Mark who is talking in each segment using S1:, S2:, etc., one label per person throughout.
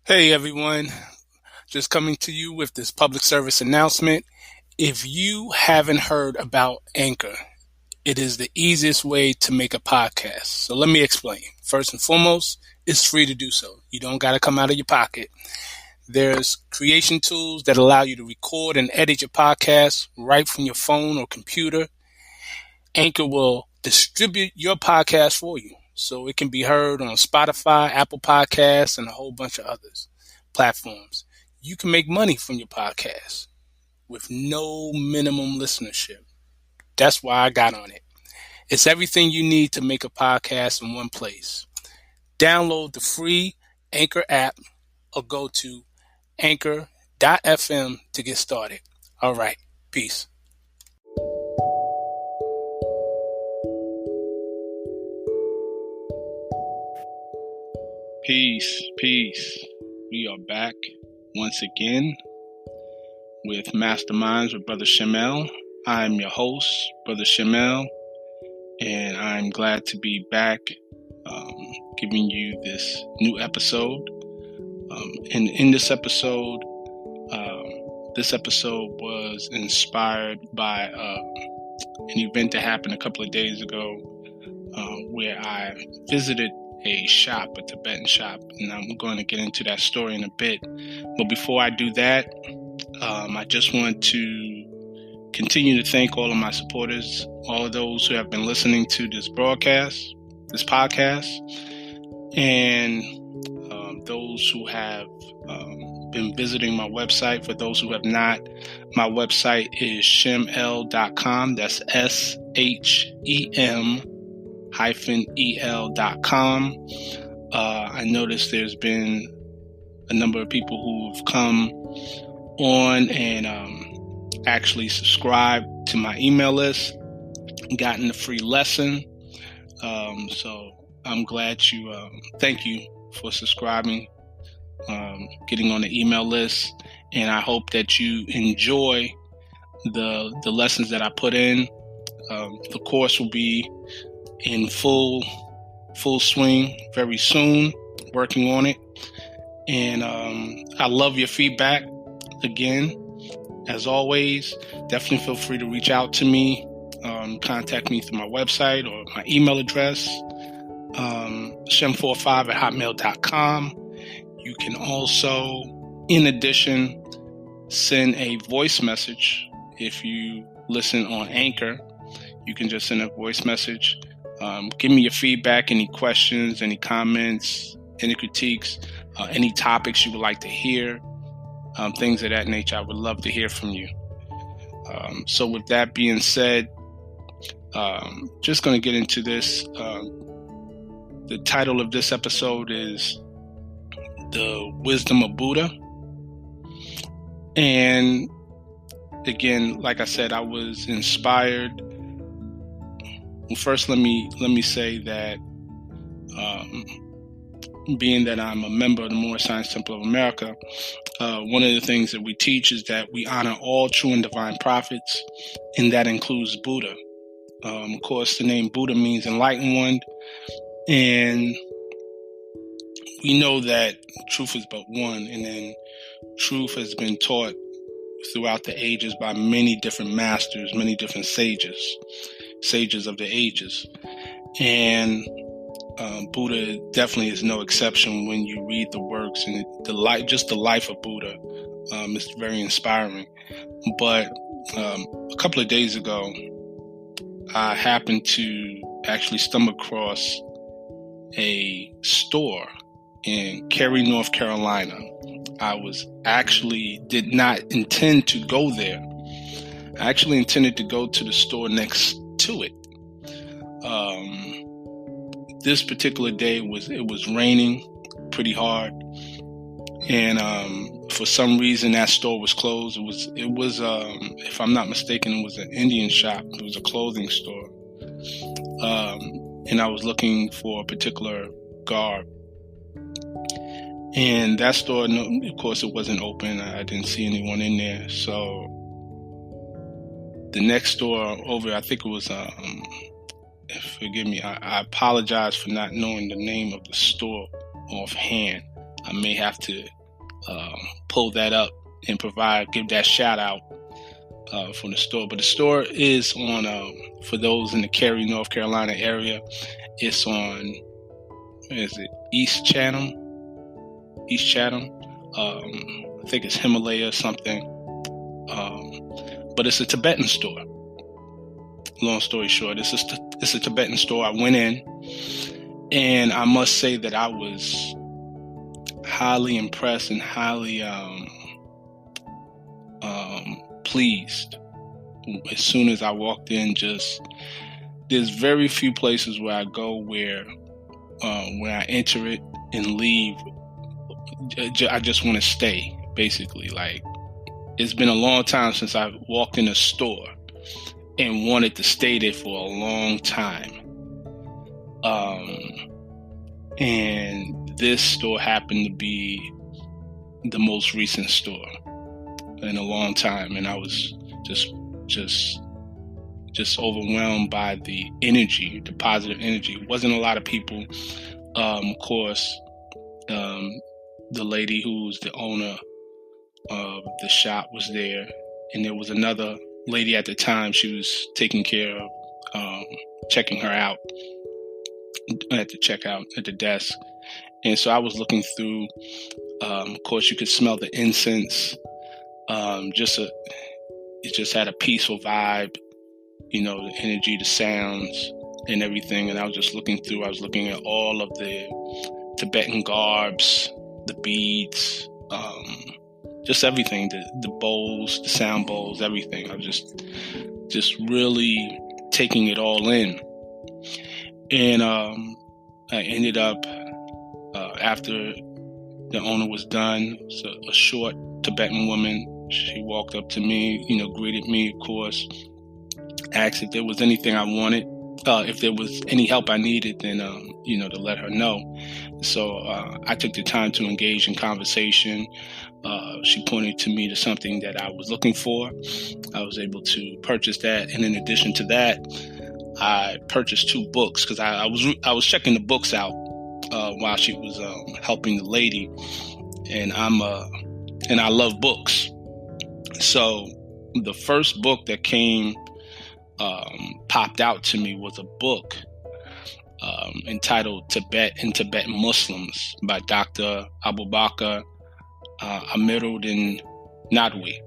S1: Hey everyone, just coming to you with this public service announcement. If you haven't heard about Anchor, it is the easiest way to make a podcast. So let me explain. First and foremost, it's free to do so. You don't got to come out of your pocket. There's creation tools that allow you to record and edit your podcast right from your phone or computer. Anchor will distribute your podcast for you, so it can be heard on Spotify, Apple Podcasts, and a whole bunch of others platforms. You can make money from your podcast with no minimum listenership. That's why I got on it. It's everything you need to make a podcast in one place. Download the free Anchor app or go to anchor.fm to get started. All right, peace. Peace. We are back once again with Masterminds with Brother Shem. I'm your host, Brother Shem, and I'm glad to be back giving you this new episode. And in this episode was inspired by an event that happened a couple of days ago where I visited a Tibetan shop, and I'm going to get into that story in a bit. But before I do that, I just want to continue to thank all of my supporters, all of those who have been listening to this podcast, and those who have been visiting my website. For those who have not, my website is shemel.com. That's SHEM-EL.com. I noticed there's been a number of people who've come on and actually subscribed to my email list, gotten a free lesson. So I'm glad thank you for subscribing, getting on the email list, and I hope that you enjoy the lessons that I put in. The course will be in full swing very soon, working on it. And I love your feedback. Again, as always, definitely feel free to reach out to me, contact me through my website or my email address, shem45@hotmail.com. You can also, in addition, send a voice message. If you listen on Anchor, you can just send a voice message. Give me your feedback, any questions, any comments, any critiques, any topics you would like to hear, things of that nature. I would love to hear from you. So with that being said, just going to get into this. The title of this episode is The Wisdom of Buddha. And again, like I said, I was inspired. Well, first, let me say that being that I'm a member of the Moorish Science Temple of America, one of the things that we teach is that we honor all true and divine prophets, and that includes Buddha. Of course, the name Buddha means enlightened one, and we know that truth is but one, and then truth has been taught throughout the ages by many different masters, many different sages of the ages. And Buddha definitely is no exception. When you read the works and the life of Buddha, is very inspiring. But a couple of days ago, I happened to actually stumble across a store in Cary, North Carolina. I did not intend to go there. I actually intended to go to the store next to it. This particular day it was raining pretty hard, and for some reason that store was closed. It was if I'm not mistaken, it was an Indian shop. It was a clothing store, and I was looking for a particular garb. And that store, of course, it wasn't open. I didn't see anyone in there. So the next store over, I think it was, forgive me, I apologize for not knowing the name of the store offhand. I may have to pull that up and give that shout out for the store. But the store is on, for those in the Cary, North Carolina area, it's on, where is it? East Chatham. I think it's Himalaya or something. But it's a Tibetan store. Long story short, it's a Tibetan store. I went in, and I must say that I was highly impressed and highly pleased. As soon as I walked in, there's very few places where I go where I enter it and leave, I just want to stay, basically. Like, it's been a long time since I walked in a store and wanted to stay there for a long time. And this store happened to be the most recent store in a long time, and I was just overwhelmed by the energy, the positive energy. It wasn't a lot of people. Of course, the lady who's the owner of the shop was there, and there was another lady at the time. She was taking care of checking her out at the checkout at the desk. And so I was looking through. Of course, you could smell the incense. It just had a peaceful vibe, the energy, the sounds, and everything. And I was just looking through. I was looking at all of the Tibetan garbs, the beads, just everything, the bowls, the sound bowls, everything. I was just really taking it all in. And I ended up, after the owner was done, so a short Tibetan woman, she walked up to me, greeted me, of course, asked if there was anything I wanted, if there was any help I needed, then, to let her know. So I took the time to engage in conversation. She pointed to me to something that I was looking for. I was able to purchase that. And in addition to that, I purchased 2 books, because I was checking the books out while she was helping the lady. And I love books. So the first book that popped out to me was a book entitled Tibet and Tibetan Muslims by Dr. Abubakar Amiruddin Nadwi.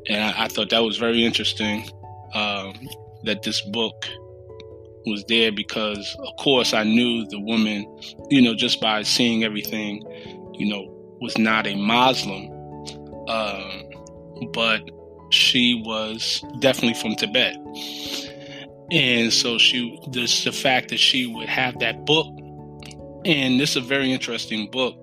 S1: And I thought that was very interesting, that this book was there, because, of course, I knew the woman, just by seeing everything, was not a Muslim, but she was definitely from Tibet. And so the fact that she would have that book, and this is a very interesting book.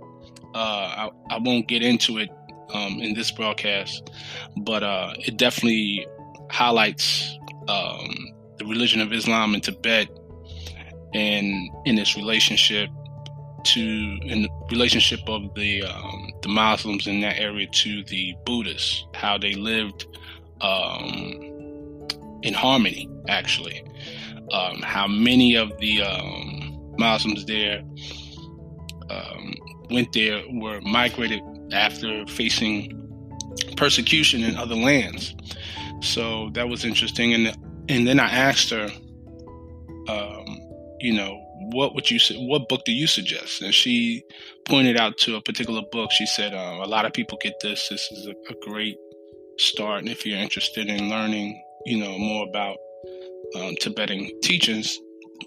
S1: I won't get into it in this broadcast, but it definitely highlights the religion of Islam in Tibet, and in its relationship in the relationship of the Muslims in that area to the Buddhists, how they lived in harmony, actually. How many of the Muslims there were migrated after facing persecution in other lands. So that was interesting. And then I asked her, what book do you suggest? And she pointed out to a particular book. She said, a lot of people get this. This is a great start. And if you're interested in learning, more about Tibetan teachings,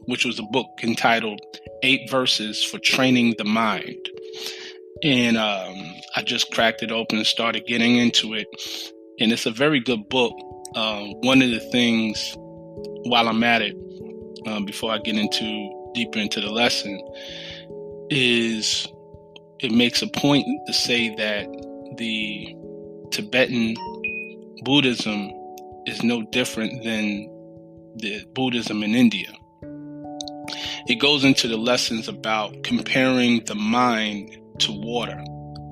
S1: which was a book entitled 8 Verses for Training the Mind. And I just cracked it open and started getting into it. And it's a very good book. One of the things, while I'm at it, before I get deeper into the lesson, is it makes a point to say that the Tibetan Buddhism is no different than the Buddhism in India. It goes into the lessons about comparing the mind to water.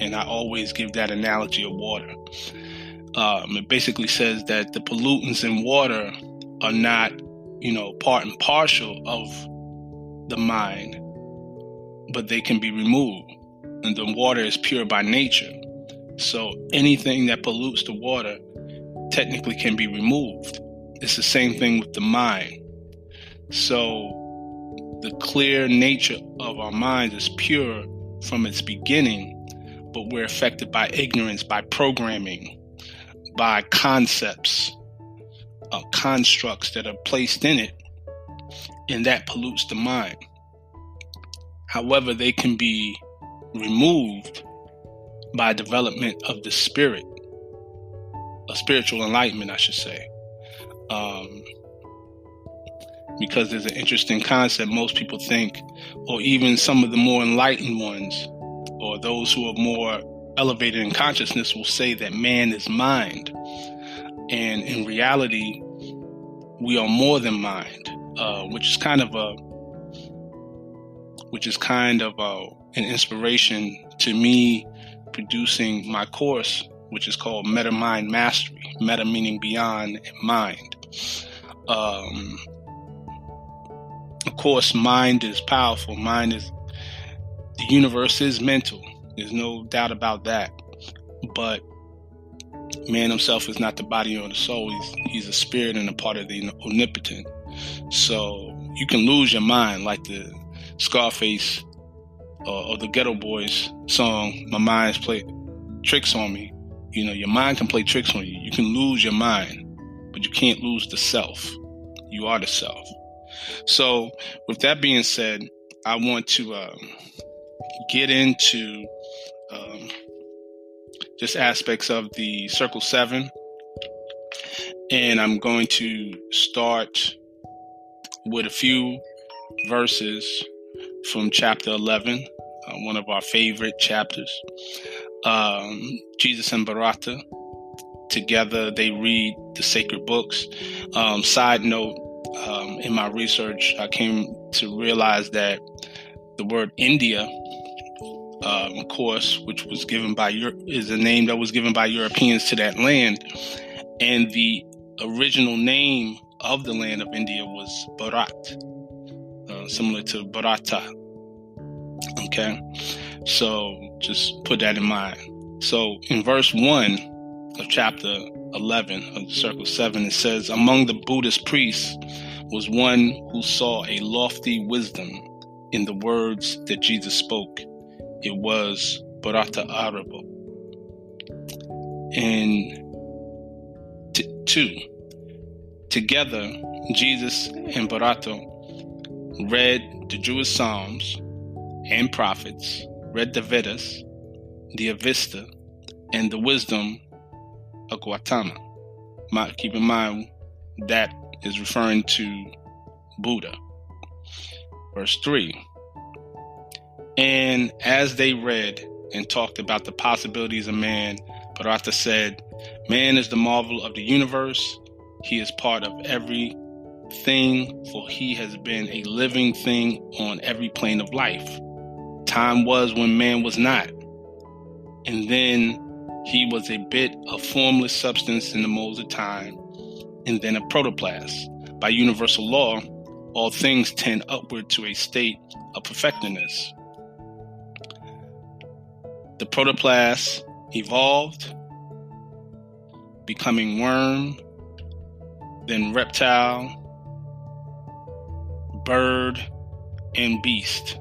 S1: And I always give that analogy of water. It basically says that the pollutants in water are not, part and parcel of the mind, but they can be removed. and the water is pure by nature. So anything that pollutes the water technically can be removed. It's the same thing with the mind. So the clear nature of our mind is pure from its beginning, but we're affected by ignorance, by programming, by concepts, constructs that are placed in it, and that pollutes the mind. However, they can be removed by development of the spirit, a spiritual enlightenment, I should say. Because there's an interesting concept. Most people think, or even some of the more enlightened ones, or those who are more elevated in consciousness, will say that man is mind. And in reality, we are more than mind, which is kind of an inspiration to me producing my course, which is called Meta Mind Mastery. Meta meaning beyond, and mind. Of course, mind is powerful. The universe is mental. There's no doubt about that. But man himself is not the body or the soul. He's a spirit and a part of the omnipotent. So you can lose your mind, like the Scarface or the Ghetto Boys song, "My Mind's Play Tricks on Me." Your mind can play tricks on you. You can lose your mind, but you can't lose the self. You are the self. So with that being said, I want to get into just aspects of the Circle 7. And I'm going to start with a few verses from chapter 11, one of our favorite chapters. Jesus and Bharata, together they read the sacred books. Side note, in my research, I came to realize that the word India, of course, which was given by is a name that was given by Europeans to that land, and the original name of the land of India was Bharat, similar to Bharata. Okay, so just put that in mind. So in verse 1 of chapter 11 of the Circle 7, it says, "Among the Buddhist priests was one who saw a lofty wisdom in the words that Jesus spoke. It was Bharata Arabo." And 2. Together, Jesus and Bharata read the Jewish Psalms and prophets, read the Vedas, the Avesta, and the wisdom of Gautama. Keep in mind that is referring to Buddha. Verse 3. "And as they read and talked about the possibilities of man, Bharata said, 'Man is the marvel of the universe. He is part of everything, for he has been a living thing on every plane of life. Time was when man was not, and then he was a bit of formless substance in the molds of time, and then a protoplast. By universal law, all things tend upward to a state of perfectness. The protoplast evolved, becoming worm, then reptile, bird, and beast.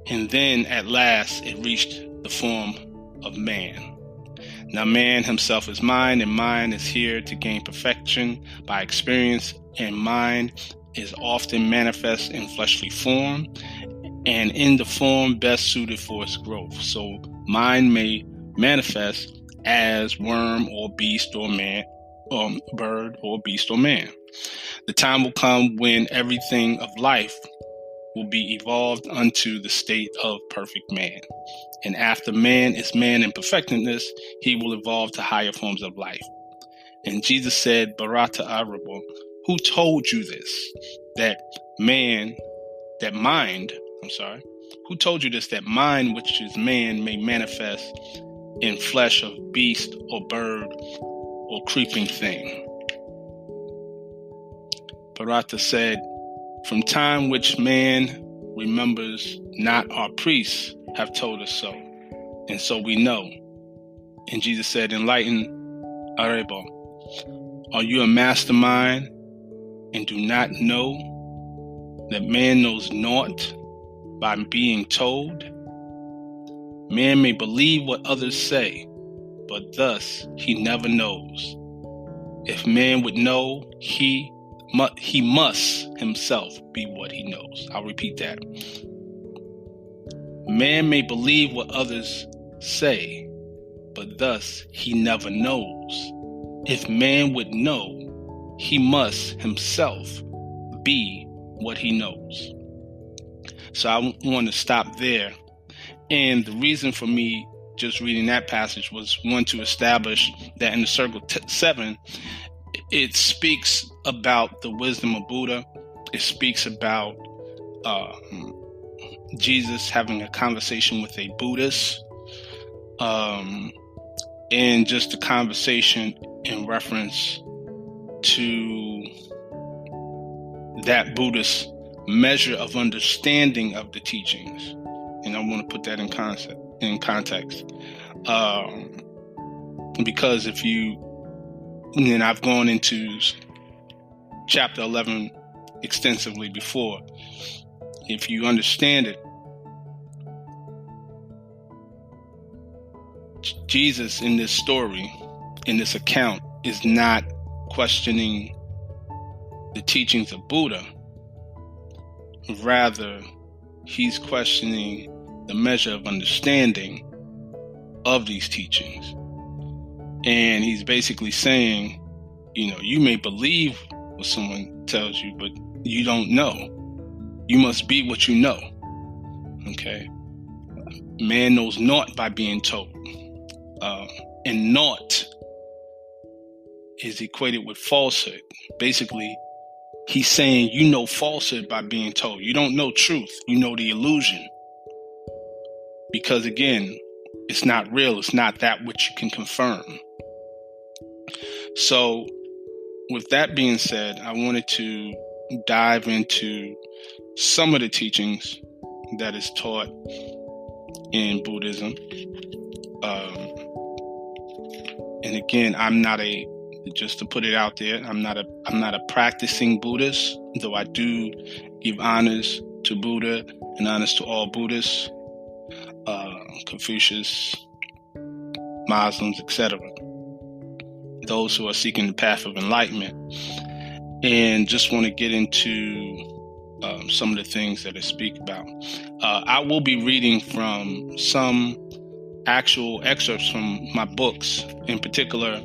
S1: And then at last it reached the form of man. Now man himself is mind, and mind is here to gain perfection by experience, and mind is often manifest in fleshly form, and in the form best suited for its growth. So mind may manifest as worm or beast or man, or bird or beast or man. The time will come when everything of life will be evolved unto the state of perfect man. And after man is man in perfectness, he will evolve to higher forms of life. And Jesus said, Bharata Arabo, who told you this? Who told you this, that mind, which is man, may manifest in flesh of beast or bird or creeping thing? Bharata said, from time which man remembers not our priests have told us so, and so we know. And Jesus said, enlighten Arebo. Are you a mastermind and do not know that man knows naught by being told? Man may believe what others say, but thus he never knows. If man would know, he must himself be what he knows. I'll repeat that. Man may believe what others say, but thus he never knows. If man would know, he must himself be what he knows. So I want to stop there. And the reason for me just reading that passage was, one, to establish that in the Circle 7, it speaks about the wisdom of Buddha. It speaks about Jesus having a conversation with a Buddhist, and just a conversation in reference to that Buddhist measure of understanding of the teachings. And I want to put that in context. Because if you, and I've gone into chapter 11 extensively before, if you understand it, Jesus in this story, in this account, is not questioning the teachings of Buddha. Rather, he's questioning the measure of understanding of these teachings. And he's basically saying, you may believe what someone tells you, but you don't know. You must be what you know. Okay? Man knows naught by being told. And naught is equated with falsehood. Basically, he's saying you know falsehood by being told. You don't know truth. You know the illusion. Because again, it's not real. It's not that which you can confirm. So with that being said, I wanted to dive into some of the teachings that is taught in Buddhism. And again, just to put it out there, I'm not a practicing Buddhist, though I do give honors to Buddha and honors to all Buddhists, Confucius, Muslims, etc. Those who are seeking the path of enlightenment. And just want to get into some of the things that I speak about. I will be reading from some actual excerpts from my books, in particular,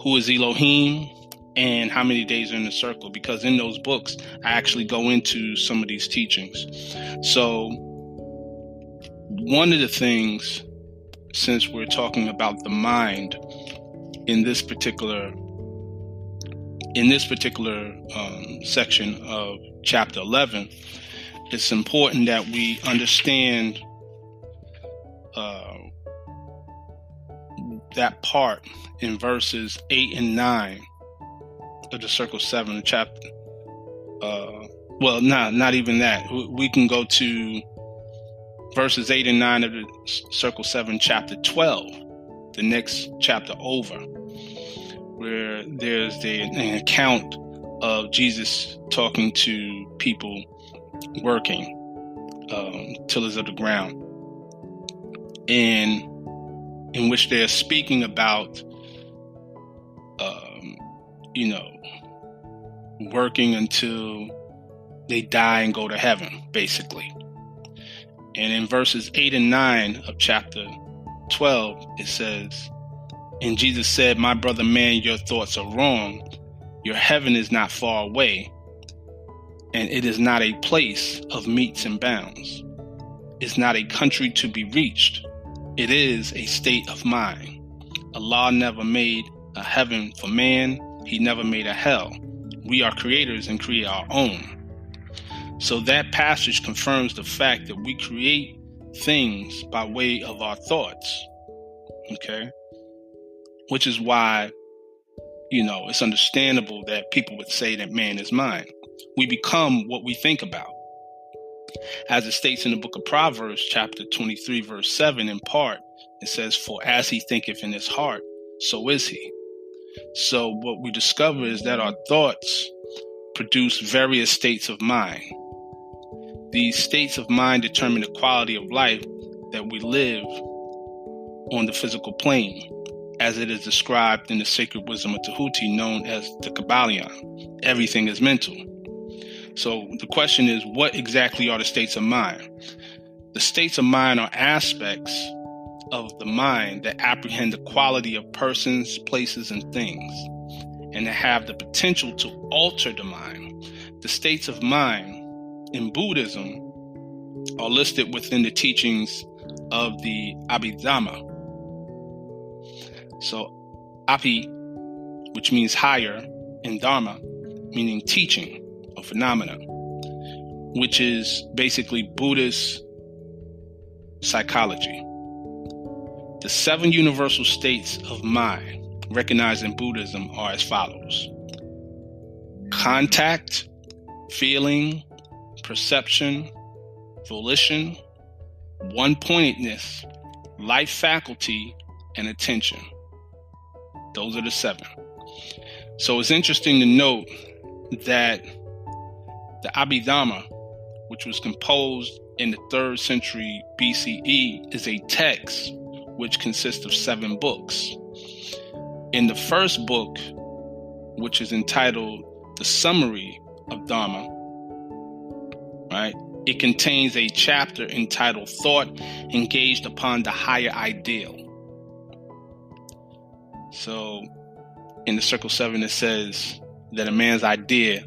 S1: Who is Elohim and How Many Days Are in the Circle, because in those books, I actually go into some of these teachings. So one of the things, since we're talking about the mind in this particular section of chapter 11, it's important that we understand that part in verses 8 and 9 of the Circle 7 chapter. Not even that. We can go to verses 8 and 9 of the Circle 7 chapter 12, the next chapter over, where there's an account of Jesus talking to people working, tillers of the ground, and in which they're speaking about, working until they die and go to heaven, basically. And in verses 8 and 9 of chapter 12, it says, and Jesus said, my brother man, your thoughts are wrong. Your heaven is not far away, and it is not a place of metes and bounds. It's not a country to be reached. It is a state of mind. Allah never made a heaven for man. He never made a hell. We are creators and create our own. So that passage confirms the fact that we create things by way of our thoughts. Okay? Which is why, it's understandable that people would say that man is mind. We become what we think about. As it states in the book of Proverbs, chapter 23, verse 7, in part, it says, "For as he thinketh in his heart, so is he." So what we discover is that our thoughts produce various states of mind. These states of mind determine the quality of life that we live on the physical plane, as it is described in the sacred wisdom of Tahuti, known as the Kabbalion. Everything is mental. So the question is, what exactly are the states of mind? The states of mind are aspects of the mind that apprehend the quality of persons, places, and things, and that have the potential to alter the mind. The states of mind in Buddhism are listed within the teachings of the Abhidhamma. So Abhi, which means higher, and Dharma, meaning teaching or phenomena, which is basically Buddhist psychology. The 7 universal states of mind recognized in Buddhism are as follows: contact, feeling, perception, volition, one-pointedness, life faculty, and attention. Those are the 7. So it's interesting to note that the Abhidhamma, which was composed in the 3rd century BCE, is a text which consists of 7 books. In the first book, which is entitled The Summary of Dharma, right, it contains a chapter entitled Thought Engaged Upon the Higher Ideal. So in the Circle 7, it says that a man's ideal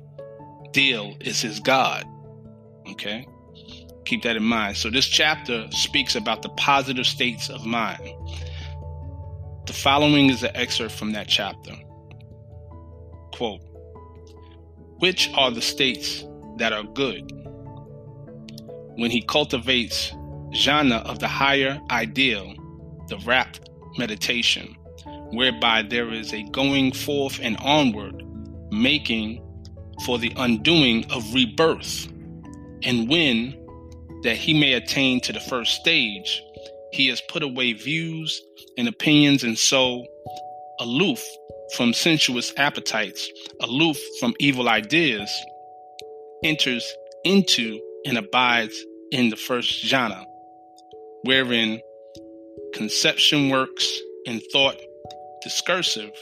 S1: is his God. Okay? Keep that in mind. So this chapter speaks about the positive states of mind. The following is an excerpt from that chapter. Quote, "Which are the states that are good? When he cultivates jhana of the higher ideal, the rapt meditation, whereby there is a going forth and onward, making for the undoing of rebirth, and when that he may attain to the first stage, he has put away views and opinions, and so, aloof from sensuous appetites, aloof from evil ideas, enters into and abides in the first jhana, wherein conception works and thought discursive,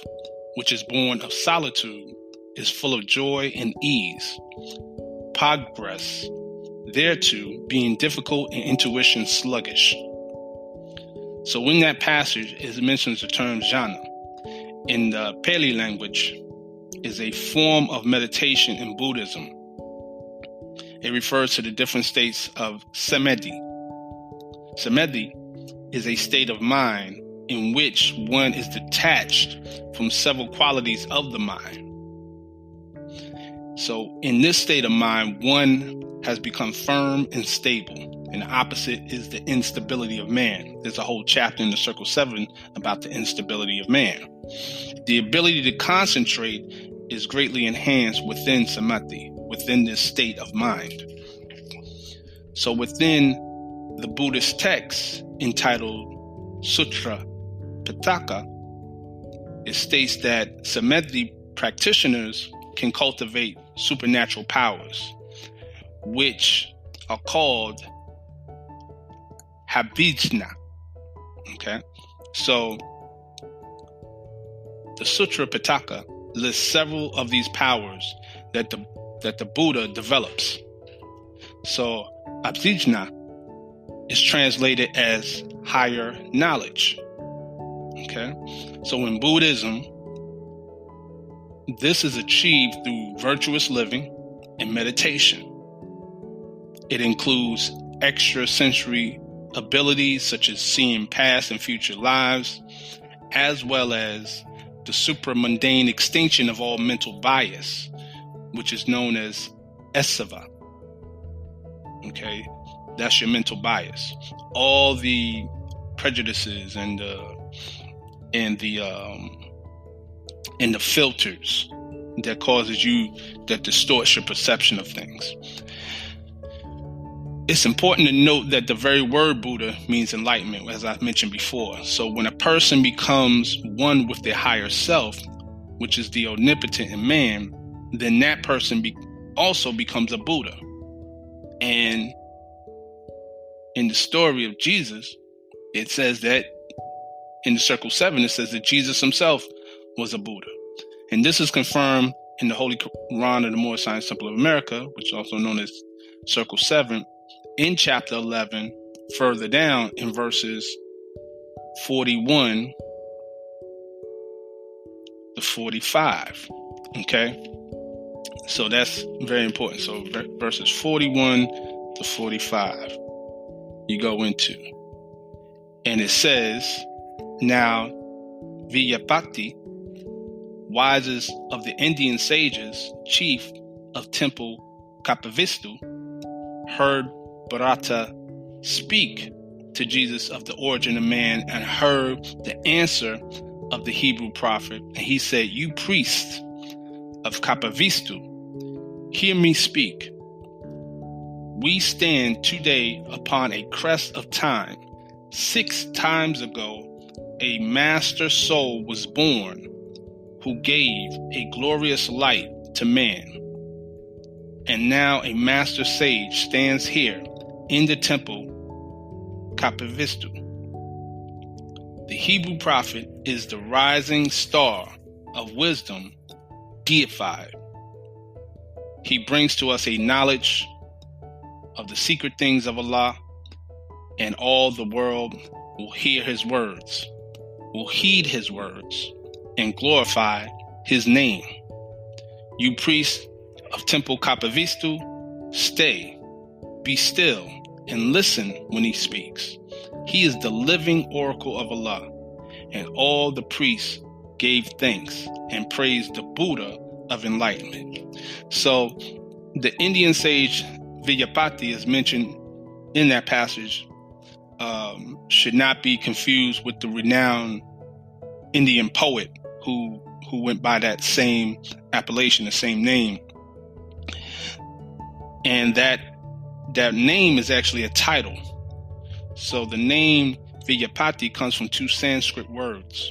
S1: which is born of solitude, is full of joy and ease. Progress thereto being difficult and intuition sluggish." So in that passage, it mentions the term jhana. In the Pali language, is a form of meditation in Buddhism. It refers to the different states of Samedhi. Samedhi is a state of mind in which one is detached from several qualities of the mind. So in this state of mind, one has become firm and stable, and the opposite is the instability of man. There's a whole chapter in the Circle 7 about the instability of man. The ability to concentrate is greatly enhanced within Samadhi, within this state of mind. So within the Buddhist text entitled Sutra Pitaka, it states that Samedhi practitioners can cultivate supernatural powers, which are called Habijna. Okay, so the Sutra Pitaka lists several of these powers that the Buddha develops. So Abhijna is translated as higher knowledge. Okay, so in Buddhism, this is achieved through virtuous living and meditation. It includes extrasensory abilities such as seeing past and future lives, as well as the supramundane extinction of all mental bias, which is known as esava. Okay, that's your mental bias. All the prejudices and the filters that distorts your perception of things. it's important to note that the very word Buddha means enlightenment, as I mentioned before. So when a person becomes one with their higher self, which is the omnipotent in man, then that person also becomes a Buddha. And in the story of Jesus, it says that in the Circle 7, it says that Jesus himself was a Buddha. And this is confirmed in the Holy Quran of the Moorish Science Temple of America, which is also known as Circle 7, in chapter 11, further down in verses 41 to 45. Okay? So that's very important. So verses 41 to 45, you go into. And it says, now Vijayapati, wisest of the Indian sages, chief of Temple Kapivistu, heard Bharata speak to Jesus of the origin of man and heard the answer of the Hebrew prophet. And he said, you priests of Kapivistu, hear me speak. We stand today upon a crest of time. 6 times ago, a master soul was born who gave a glorious light to man. And now a master sage stands here in the temple Kapivistu. The Hebrew prophet is the rising star of wisdom deified. He brings to us a knowledge of the secret things of Allah, and all the world will hear his words, will heed his words, and glorify his name. You priests of Temple Kapivistu, stay, be still, and listen when he speaks. He is the living oracle of Allah, and all the priests gave thanks and praised the Buddha of enlightenment. So the Indian sage Vijayapati is mentioned in that passage, should not be confused with the renowned Indian poet who went by that same appellation, the same name. And that name is actually a title. So the name Vijayapati comes from 2 Sanskrit words,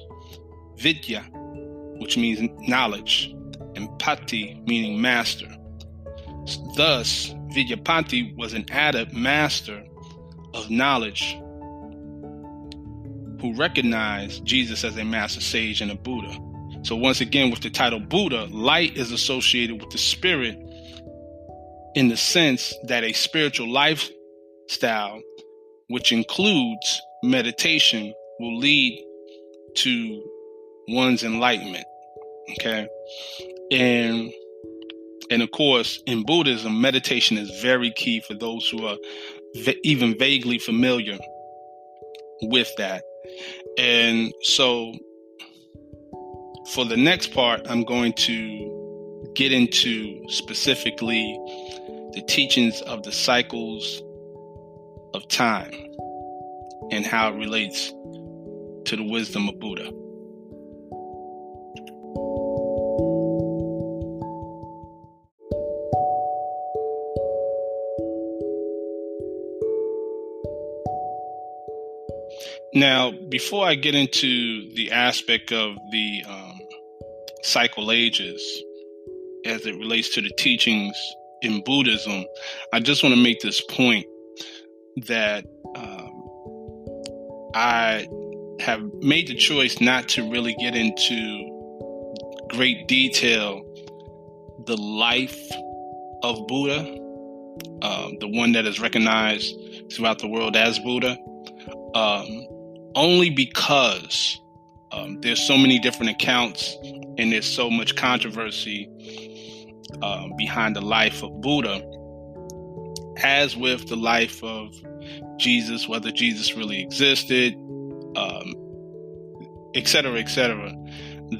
S1: Vidya, which means knowledge, and Pati, meaning master. Thus, Vijayapati was an adept master of knowledge who recognized Jesus as a master sage and a Buddha. So once again, with the title Buddha, light is associated with the spirit in the sense that a spiritual lifestyle, which includes meditation, will lead to one's enlightenment. Okay? And of course, in Buddhism, meditation is very key for those who are even vaguely familiar with that. And so for the next part, I'm going to get into specifically the teachings of the cycles of time and how it relates to the wisdom of Buddha. Now, before I get into the aspect of the cycle ages as it relates to the teachings in Buddhism, I just want to make this point that I have made the choice not to really get into great detail the life of Buddha, the one that is recognized throughout the world as Buddha. Only because there's so many different accounts and there's so much controversy behind the life of Buddha, as with the life of Jesus, whether Jesus really existed, et cetera,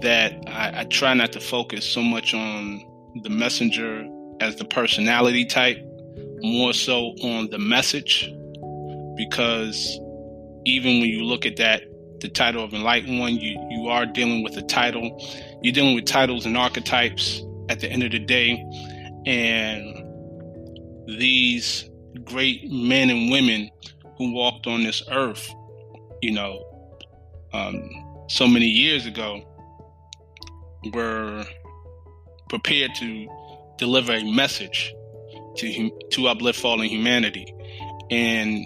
S1: that I try not to focus so much on the messenger as the personality type, more so on the message, because even when you look at that, the title of Enlightened One, you are dealing with a title. You're dealing with titles and archetypes at the end of the day. And these great men and women who walked on this earth, so many years ago, were prepared to deliver a message to uplift fallen humanity. And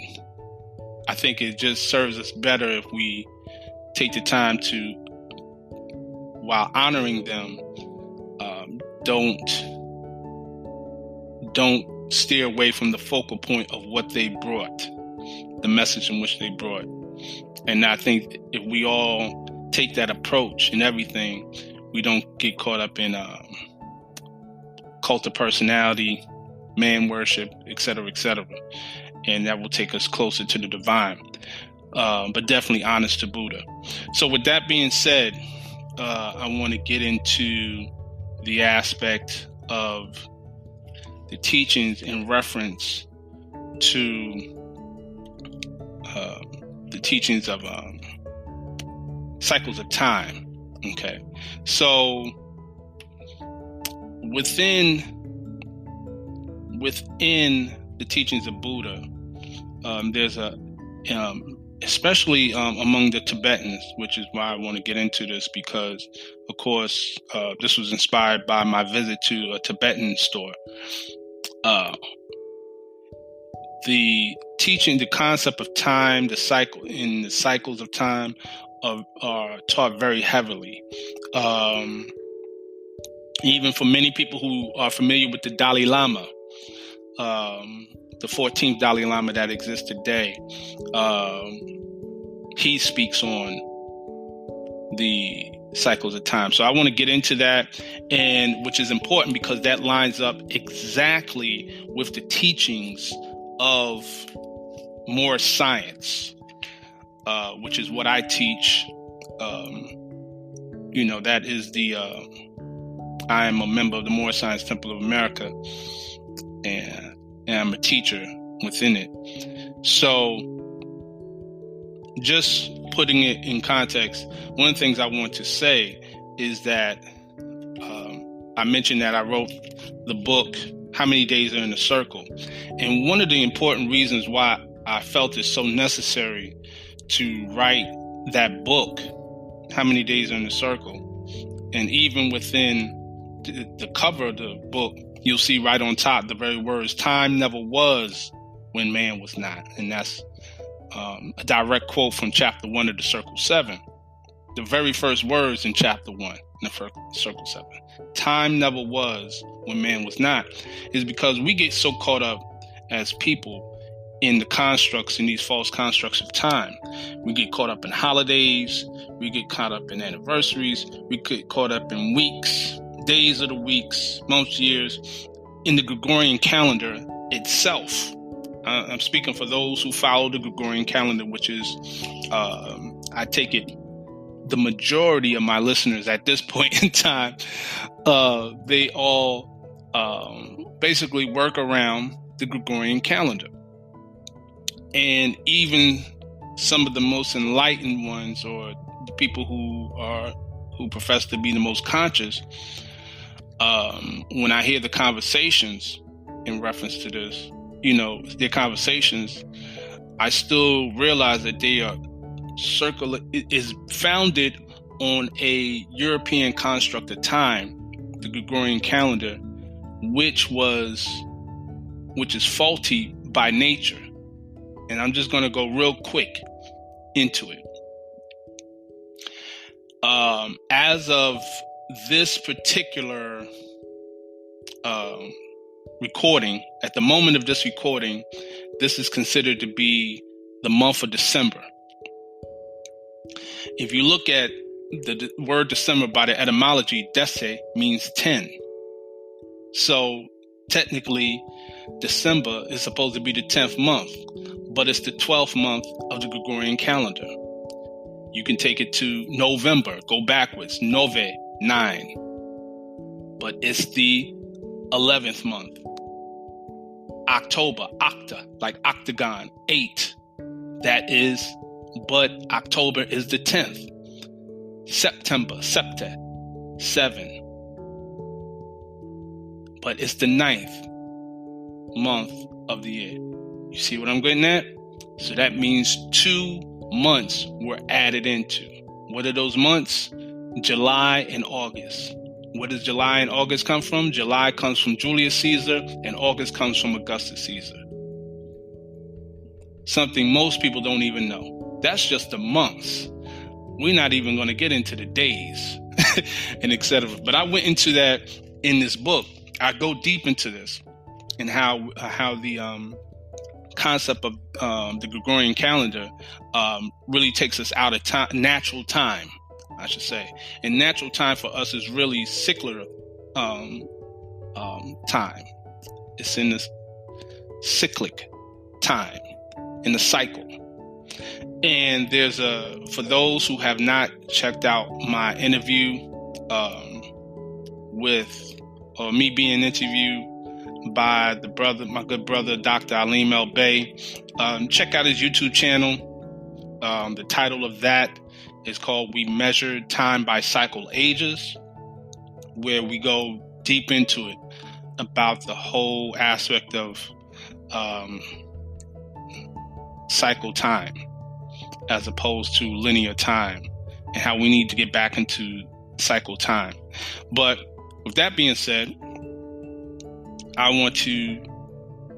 S1: I think it just serves us better if we take the time to, while honoring them, don't steer away from the focal point of what they brought, the message in which they brought. And I think if we all take that approach in everything, we don't get caught up in cult of personality, man worship, etc., etc. And that will take us closer to the divine, but definitely honest to Buddha. So with that being said, I want to get into the aspect of the teachings in reference to the teachings of cycles of time. Okay, so within the teachings of Buddha, there's especially among the Tibetans, which is why I want to get into this, because, of course, this was inspired by my visit to a Tibetan store. The teaching, the concept of time, the cycles of time are taught very heavily. Even for many people who are familiar with the Dalai Lama, the 14th Dalai Lama that exists today, he speaks on the cycles of time. So I want to get into that, and which is important because that lines up exactly with the teachings of Moorish Science, which is what I teach. That is I am a member of the Moorish Science Temple of America, and I'm a teacher within it. So just putting it in context, one of the things I want to say is that I mentioned that I wrote the book, How Many Days Are in a Circle? And one of the important reasons why I felt it so necessary to write that book, How Many Days Are in a Circle, and even within the cover of the book, you'll see right on top the very words, "Time never was when man was not." And that's a direct quote from chapter 1 of the Circle 7. The very first words in chapter 1 in the Circle 7. Time never was when man was not, is because we get so caught up as people in the constructs, in these false constructs of time. We get caught up in holidays. We get caught up in anniversaries. We get caught up in weeks, days of the weeks, months, years, in the Gregorian calendar itself. I'm speaking for those who follow the Gregorian calendar, which is, I take it, the majority of my listeners at this point in time, they all basically work around the Gregorian calendar. And even some of the most enlightened ones, or the people who profess to be the most conscious, when I hear the conversations in reference to this, their conversations, I still realize that they are is founded on a European construct of time, the Gregorian calendar, which is faulty by nature. And I'm just going to go real quick into it. As of this particular recording, at the moment of this recording, this is considered to be the month of December. If you look at the word December by the etymology, dece means 10. So technically, December is supposed to be the 10th month, but it's the 12th month of the Gregorian calendar. You can take it to November, go backwards, nove, 9. But it's the 11th month. October, octa, like octagon, 8. But October is the 10th. September, septe, 7. But it's the 9th month of the year. You see what I'm getting at? So that means 2 months were added into. What are those months? July and August. Where does July and August come from? July comes from Julius Caesar, and August comes from Augustus Caesar. Something most people don't even know. That's just the months. We're not even going to get into the days and etc. But I went into that in this book. I go deep into this and how the concept of the Gregorian calendar really takes us out of time, natural time, I should say. And natural time for us is really secular time. It's in this cyclic time, in the cycle. And there's for those who have not checked out my interview or me being interviewed by my good brother, Dr. Aleem El Bey, check out his YouTube channel. The title of that is called We Measure Time by Cycle Ages, where we go deep into it about the whole aspect of cycle time as opposed to linear time, and how we need to get back into cycle time. But with that being said, I want to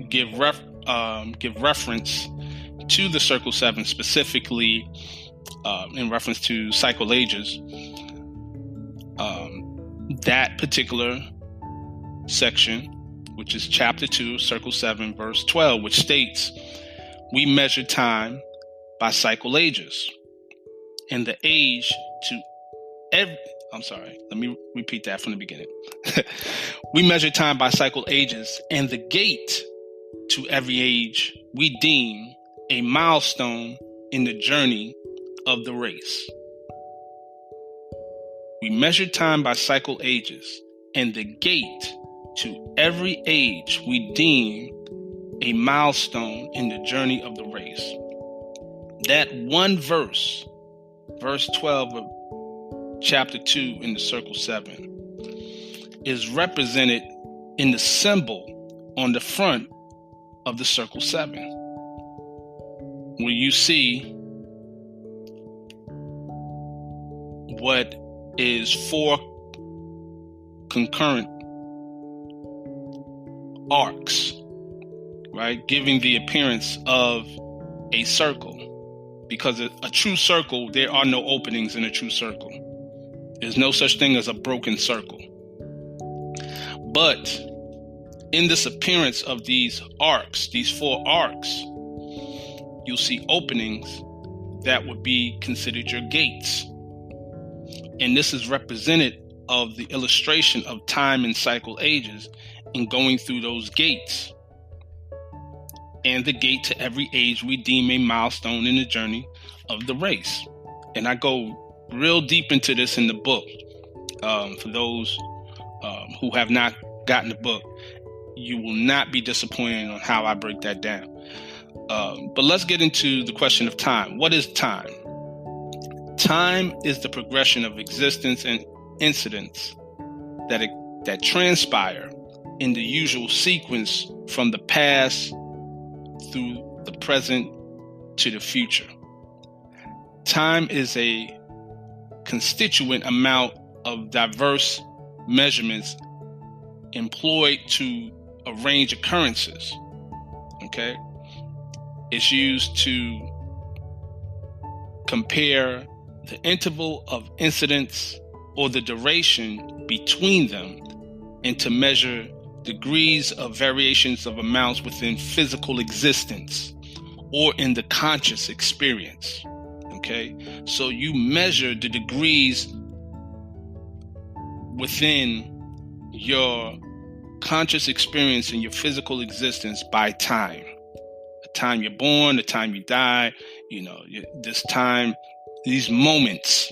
S1: give reference to the Circle 7, specifically in reference to cycle ages. That particular section, which is chapter 2, Circle 7, verse 12, which states, we measure time by cycle ages, and the age to every... I'm sorry, let me repeat that from the beginning. We measure time by cycle ages, and the gate to every age we deem a milestone in the journey of the race. We measure time by cycle ages, and the gate to every age we deem a milestone in the journey of the race. That one verse 12 of chapter 2 in the Circle 7, is represented in the symbol on the front of the Circle 7, where you see what is 4 concurrent arcs, right? Giving the appearance of a circle. Because a true circle, there are no openings in a true circle. There's no such thing as a broken circle. But in this appearance of these arcs, these 4 arcs, you'll see openings that would be considered your gates. And this is represented of the illustration of time and cycle ages and going through those gates. And the gate to every age we deem a milestone in the journey of the race. And I go real deep into this in the book. For those who have not gotten the book, you will not be disappointed on how I break that down. But let's get into the question of time. What is time? Time is the progression of existence and incidents that transpire in the usual sequence from the past through the present to the future. Time is a constituent amount of diverse measurements employed to arrange occurrences. Okay? It's used to compare the interval of incidents or the duration between them, and to measure degrees of variations of amounts within physical existence or in the conscious experience. Okay, so you measure the degrees within your conscious experience and your physical existence by time. The time you're born, the time you die, this time, these moments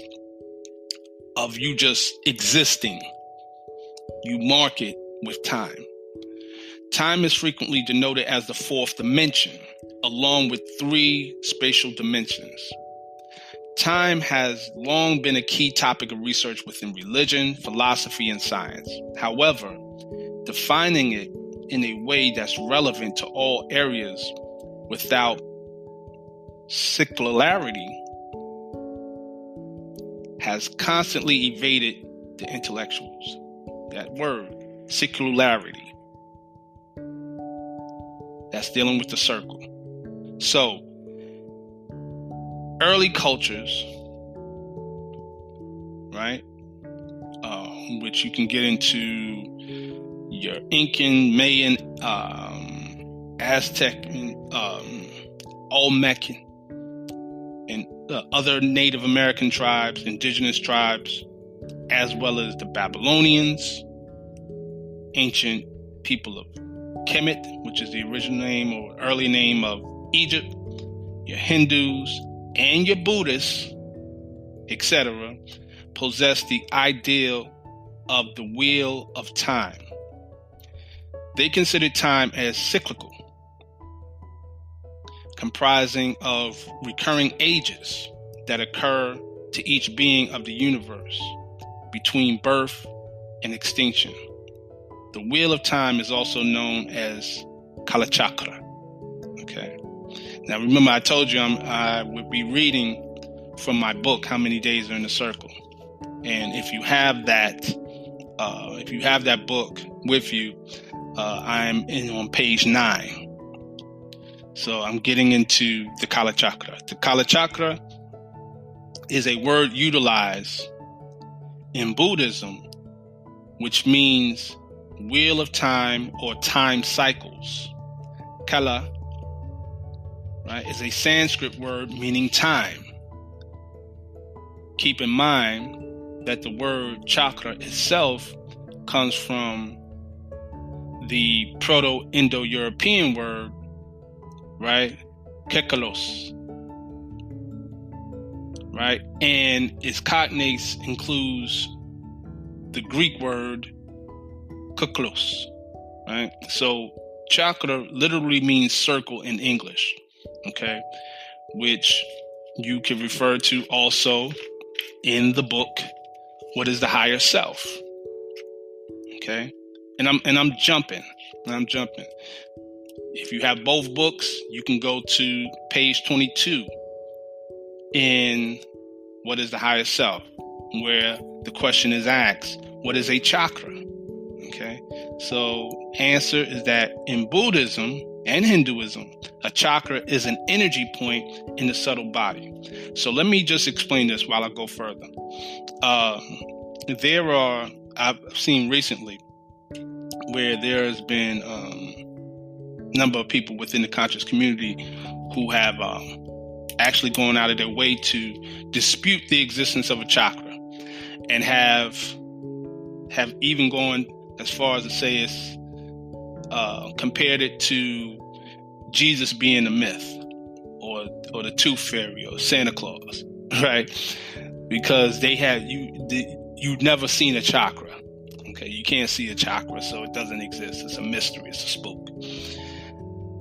S1: of you just existing, you mark it with time. Time is frequently denoted as the 4th dimension, along with 3 spatial dimensions. Time has long been a key topic of research within religion, philosophy, and science. However, defining it in a way that's relevant to all areas without secularity has constantly evaded the intellectuals. That word, secularity, that's dealing with the circle. So, early cultures, right, which you can get into your Incan, Mayan, Aztec, Olmecan, and other Native American tribes, indigenous tribes, as well as the Babylonians, ancient people of Kemet, which is the original name or early name of Egypt, your Hindus, and your Buddhists, etc., possess the ideal of the wheel of time. They consider time as cyclical, comprising of recurring ages that occur to each being of the universe between birth and extinction. The wheel of time is also known as Kalachakra. Okay. Now remember, I told you I would be reading from my book, How Many Days Are in a Circle. And if you have that book with you, I'm on page 9. So I'm getting into the Kalachakra. The Kalachakra is a word utilized in Buddhism, which means wheel of time or time cycles. Kala, right, is a Sanskrit word meaning time. Keep in mind that the word chakra itself comes from the Proto-Indo-European word, right, kekalos, right, and its cognates includes the Greek word kuklos, right? So chakra literally means circle in English, okay, which you can refer to also in the book, What is the Higher Self? Okay, and I'm jumping. If you have both books, you can go to page 22 in What is the Higher Self, where the question is asked, what is a chakra? Okay, so answer is that in Buddhism and Hinduism, a chakra is an energy point in the subtle body. So let me just explain this while I go further. I've seen recently where there has been a number of people within the conscious community who have actually gone out of their way to dispute the existence of a chakra, and have even gone as far as to say it's compared it to Jesus being a myth, or the Tooth Fairy, or Santa Claus, right? Because you've never seen a chakra. Okay, you can't see a chakra, so it doesn't exist. It's a mystery. It's a spook.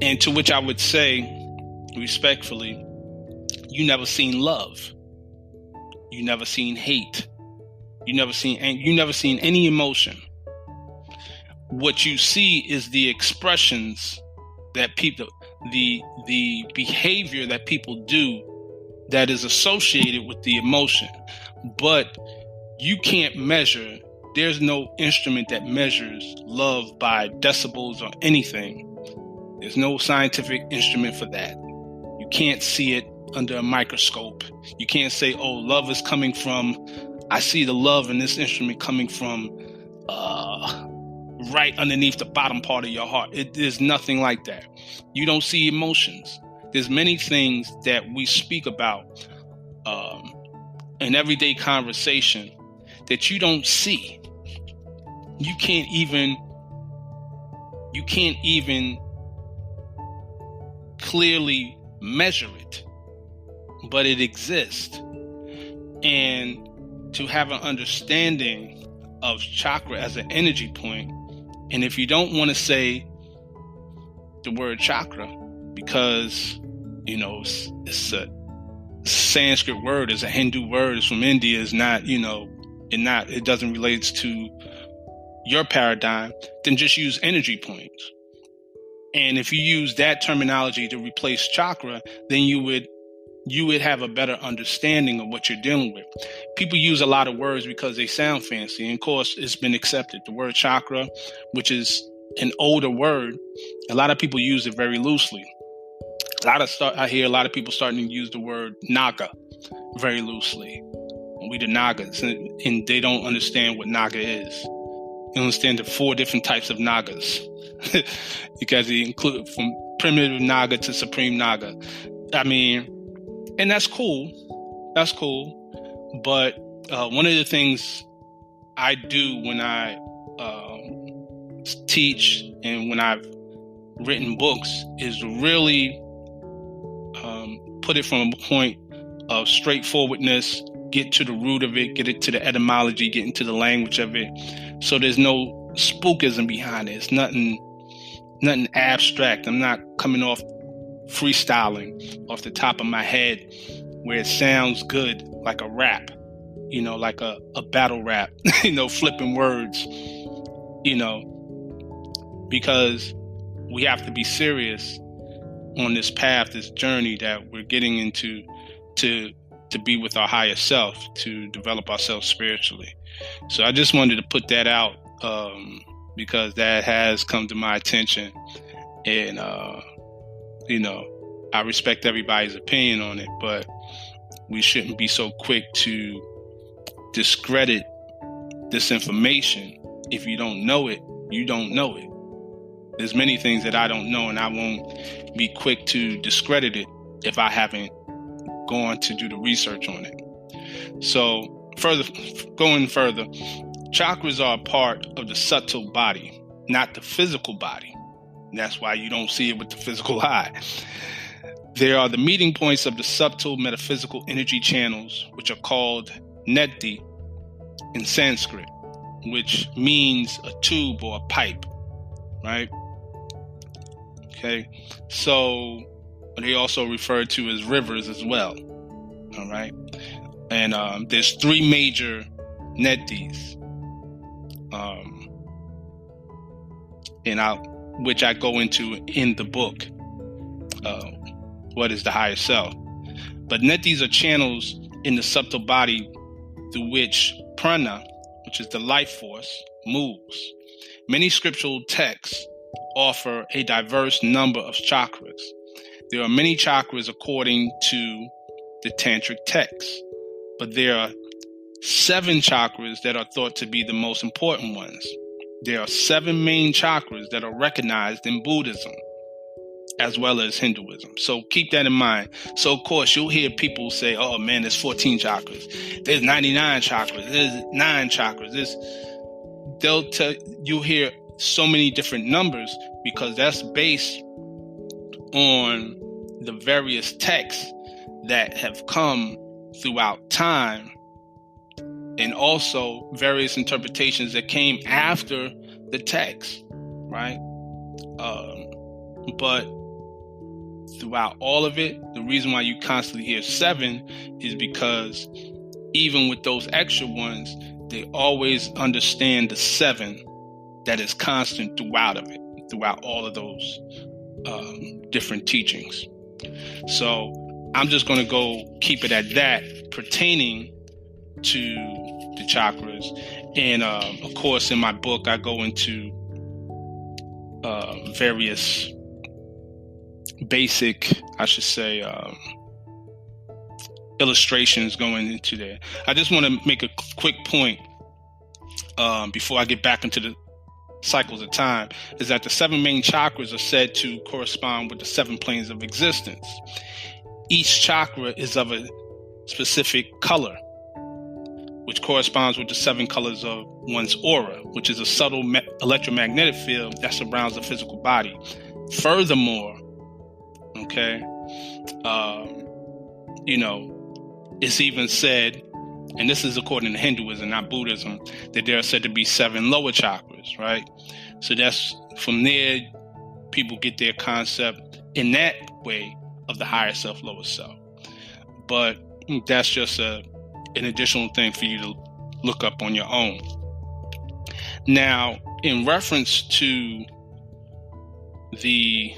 S1: And to which I would say, respectfully, you never seen love. You never seen hate. You never seen any emotion. What you see is the expressions that people, the behavior that people do that is associated with the emotion. But you can't measure. There's no instrument that measures love by decibels or anything. There's no scientific instrument for that. You can't see it under a microscope. You can't say, oh, love is coming from, I see the love in this instrument coming from right underneath the bottom part of your heart. There's nothing like that. You don't see emotions. There's many things that we speak about in everyday conversation that you don't see. You can't even clearly measure it, but it exists. And to have an understanding of chakra as an energy point, and if you don't want to say the word chakra because it's a Sanskrit word, it's a Hindu word, it's from India, it's not, it doesn't relate to your paradigm, then just use energy points. And if you use that terminology to replace chakra, then you would have a better understanding of what you're dealing with. People use a lot of words because they sound fancy. And of course, it's been accepted. The word chakra, which is an older word, a lot of people use it very loosely. I hear a lot of people starting to use the word naga very loosely. We the Nagas, and they don't understand what Naga is. They understand the 4 different types of Nagas because they include from primitive Naga to supreme Naga. I mean, and that's cool. That's cool. But one of the things I do when I teach and when I've written books is really put it from a point of straightforwardness, get to the root of it, get it to the etymology, get into the language of it. So there's no spookism behind it. It's nothing abstract. I'm not coming off freestyling off the top of my head where it sounds good like a rap, like a battle rap, flipping words, because we have to be serious on this path, this journey that we're getting into to be with our higher self, to develop ourselves spiritually. So I just wanted to put that out because that has come to my attention, and I respect everybody's opinion on it, but we shouldn't be so quick to discredit this information. If you don't know it, you don't know it. There's many things that I don't know, and I won't be quick to discredit it if I haven't gone to do the research on it. So going further, chakras are a part of the subtle body, not the physical body. That's why you don't see it with the physical eye. They are the meeting points of the subtle metaphysical energy channels, which are called Nedhi in Sanskrit, which means a tube or a pipe, right? Okay, so they also referred to as rivers as well, all right? And there's 3 major Nedhis, which I go into in the book, What is the Higher Self? But Nedhis are channels in the subtle body through which prana, which is the life force, moves. Many scriptural texts offer a diverse number of chakras. There are many chakras according to the tantric texts, but there are 7 chakras that are thought to be the most important ones. There are 7 main chakras that are recognized in Buddhism as well as Hinduism. So keep that in mind. So of course you'll hear people say, oh man, there's 14 chakras. There's 99 chakras. There's 9 chakras. You'll hear so many different numbers because that's based on the various texts that have come throughout time, and also various interpretations that came after the text, right? But throughout all of it, the reason why you constantly hear 7 is because even with those extra ones, they always understand the 7 that is constant throughout all of those different teachings. So I'm just going to go keep it at that pertaining to the chakras. And of course, in my book, I go into various basic, illustrations going into there. I just want to make a quick point before I get back into the cycles of time, is that the 7 main chakras are said to correspond with the 7 planes of existence. Each chakra is of a specific color, which corresponds with the 7 colors of one's aura, which is a subtle electromagnetic field that surrounds the physical body. Furthermore, okay, it's even said, and this is according to Hinduism, not Buddhism, that there are said to be 7 lower chakras, right? So that's from there, people get their concept in that way of the higher self, lower self. But that's just an additional thing for you to look up on your own. Now, in reference to the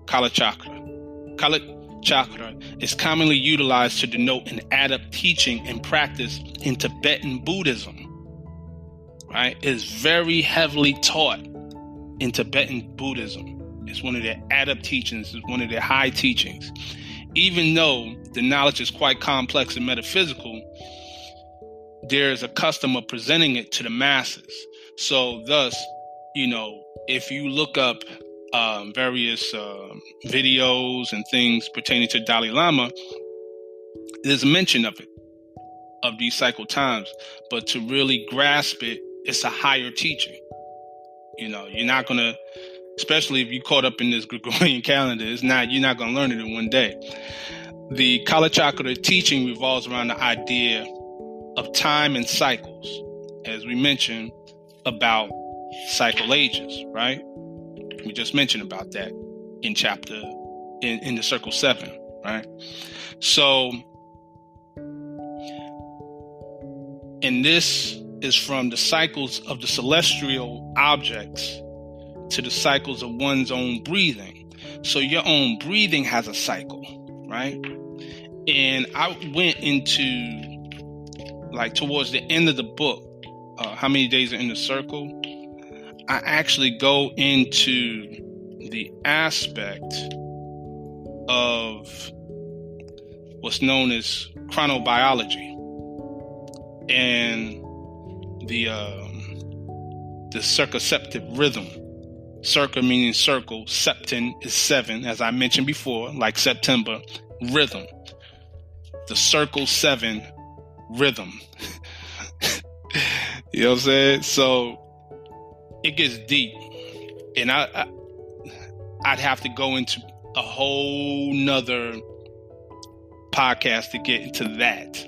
S1: Kalachakra. Kalachakra is commonly utilized to denote an adept teaching and practice in Tibetan Buddhism. Right? It's very heavily taught in Tibetan Buddhism. It's one of their adept teachings. It's one of their high teachings. Even though the knowledge is quite complex and metaphysical, there's a custom of presenting it to the masses. So thus, if you look up various videos and things pertaining to Dalai Lama, there's a mention of it, of these cycle times. But to really grasp it, it's a higher teaching. You're not going to, especially if you're caught up in this Gregorian calendar, you're not going to learn it in one day. The Kalachakra teaching revolves around the idea of time and cycles, as we mentioned about cycle ages, right? We just mentioned about that in in the Circle 7, right? So, and this is from the cycles of the celestial objects to the cycles of one's own breathing. So your own breathing has a cycle, right? And I went into, towards the end of the book, how many days are in the circle? I actually go into the aspect of what's known as chronobiology and the circumceptive rhythm. Circa meaning circle, septen is 7, as I mentioned before, like September, rhythm. The circle 7 rhythm. You know what I'm saying? So it gets deep, and I'd have to go into a whole nother podcast to get into that.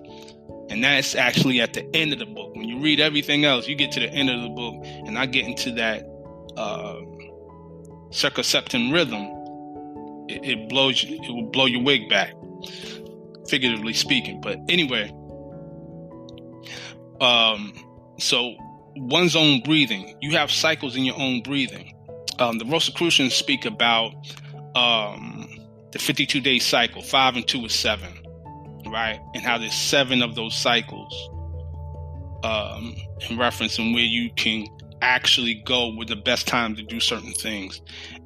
S1: And that's actually at the end of the book. When you read everything else, you get to the end of the book, and I get into that circumception rhythm. It will blow your wig back, figuratively speaking. But anyway, so one's own breathing. You have cycles in your own breathing. The Rosicrucians speak about the 52-day cycle. 5 and 2 is 7. Right, and how there's 7 of those cycles in reference and where you can actually go with the best time to do certain things.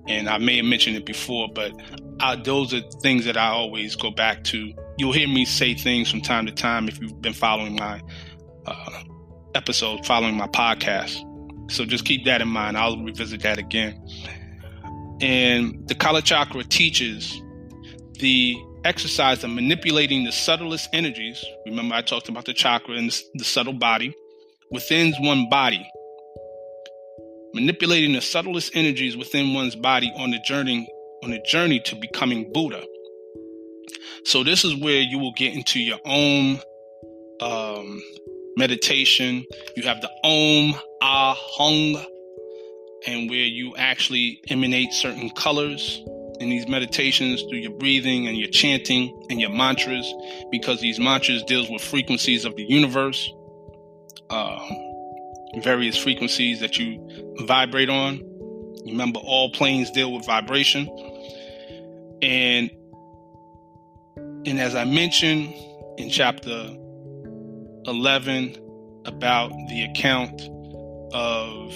S1: And I may have mentioned it before, but those are things that I always go back to. You'll hear me say things from time to time if you've been following my episodes, following my podcast. So just keep that in mind. I'll revisit that again. And the Kalachakra teaches the exercise of manipulating the subtlest energies. Remember, I talked about the chakra and the subtle body within one body. Manipulating the subtlest energies within one's body on the journey to becoming Buddha. So this is where you will get into your own meditation. You have the Om, Ah, Hung, and where you actually emanate certain colors in these meditations through your breathing and your chanting and your mantras, because these mantras deals with frequencies of the universe, various frequencies that you vibrate on. Remember, all planes deal with vibration. And as I mentioned in chapter 11 about the account of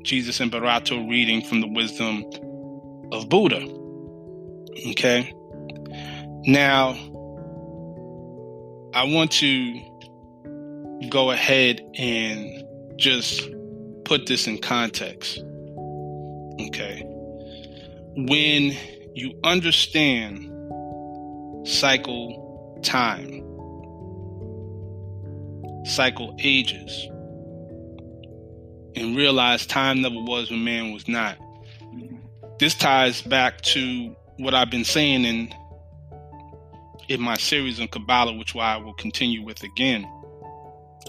S1: Jesus and Barato reading from the wisdom of Buddha. Okay. Now, I want to go ahead and just put this in context. Okay. When you understand cycle time, cycle ages, and realize time never was when man was not. This ties back to what I've been saying in my series on Kabbalah, which I will continue with again,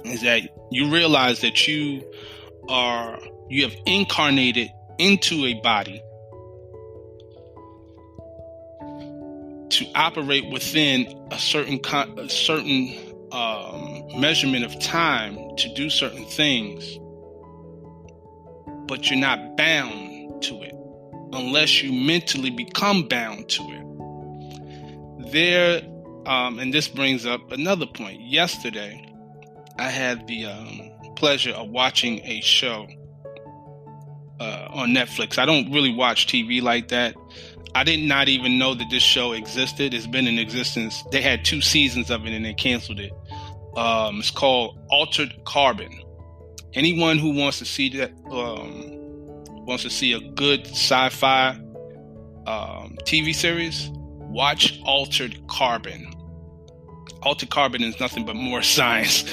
S1: is that you realize that you have incarnated into a body to operate within a certain measurement of time to do certain things, but you're not bound to it. unless you mentally become bound to it. And this brings up another point. Yesterday, I had the pleasure of watching a show on Netflix. I don't really watch TV like that. I did not even know that this show existed. It's been in existence. They had 2 seasons of it and they canceled it. It's called Altered Carbon. Anyone who wants to see that, wants to see a good sci-fi TV series, watch Altered Carbon. Altered Carbon is nothing but Moorish Science.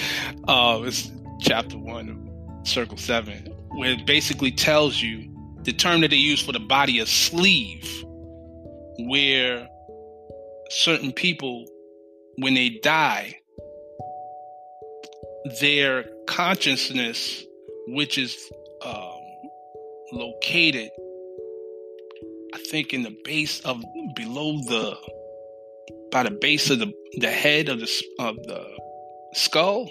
S1: It's chapter 1, circle 7, where it basically tells you the term that they use for the body is sleeve, where certain people, when they die, their consciousness, which is located, I think, in the base of by the base of the head of the skull.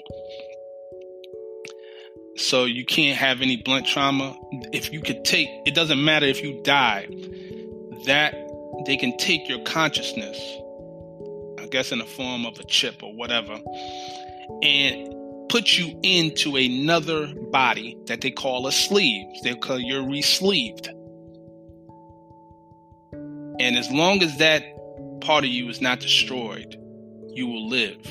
S1: So you can't have any blunt trauma. If you could take, it doesn't matter if you die, that they can take your consciousness, I guess in the form of a chip or whatever, and put you into another body that they call a sleeve. They call you're re-sleeved. And as long as that part of you is not destroyed, you will live.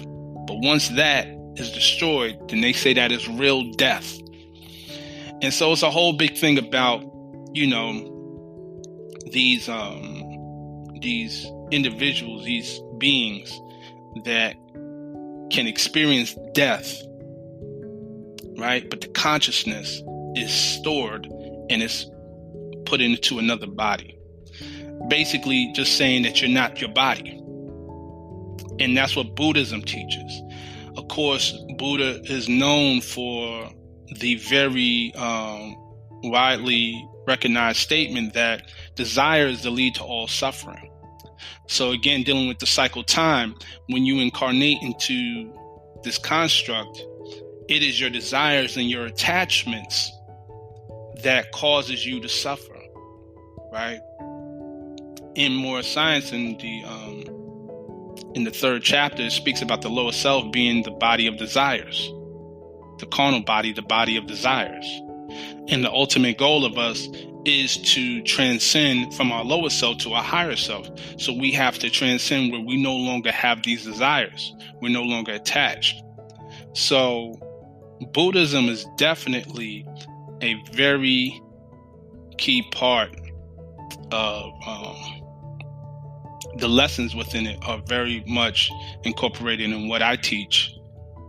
S1: But once that is destroyed, then they say that is real death. And so it's a whole big thing about, these individuals, these beings that can experience death, right? But the consciousness is stored and is put into another body. Basically just saying that you're not your body. And that's what Buddhism teaches. Of course, Buddha is known for the very widely recognized statement that desire is the lead to all suffering. So again, dealing with the cycle time, when you incarnate into this construct, it is your desires and your attachments that causes you to suffer, right? In Moorish Science, in the 3rd chapter, it speaks about the lower self being the body of desires, the carnal body, the body of desires. And the ultimate goal of us is to transcend from our lower self to our higher self. So we have to transcend where we no longer have these desires. We're no longer attached. So Buddhism is definitely a very key part of the lessons within it are very much incorporated in what I teach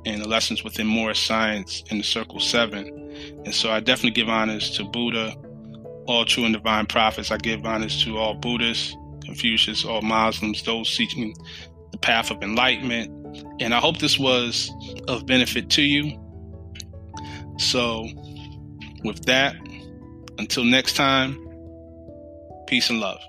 S1: and the lessons within Moorish Science in the Circle 7. And so I definitely give honors to Buddha, all true and divine prophets. I give honors to all Buddhists, Confucius, all Muslims, those seeking the path of enlightenment. And I hope this was of benefit to you. So with that, until next time, peace and love.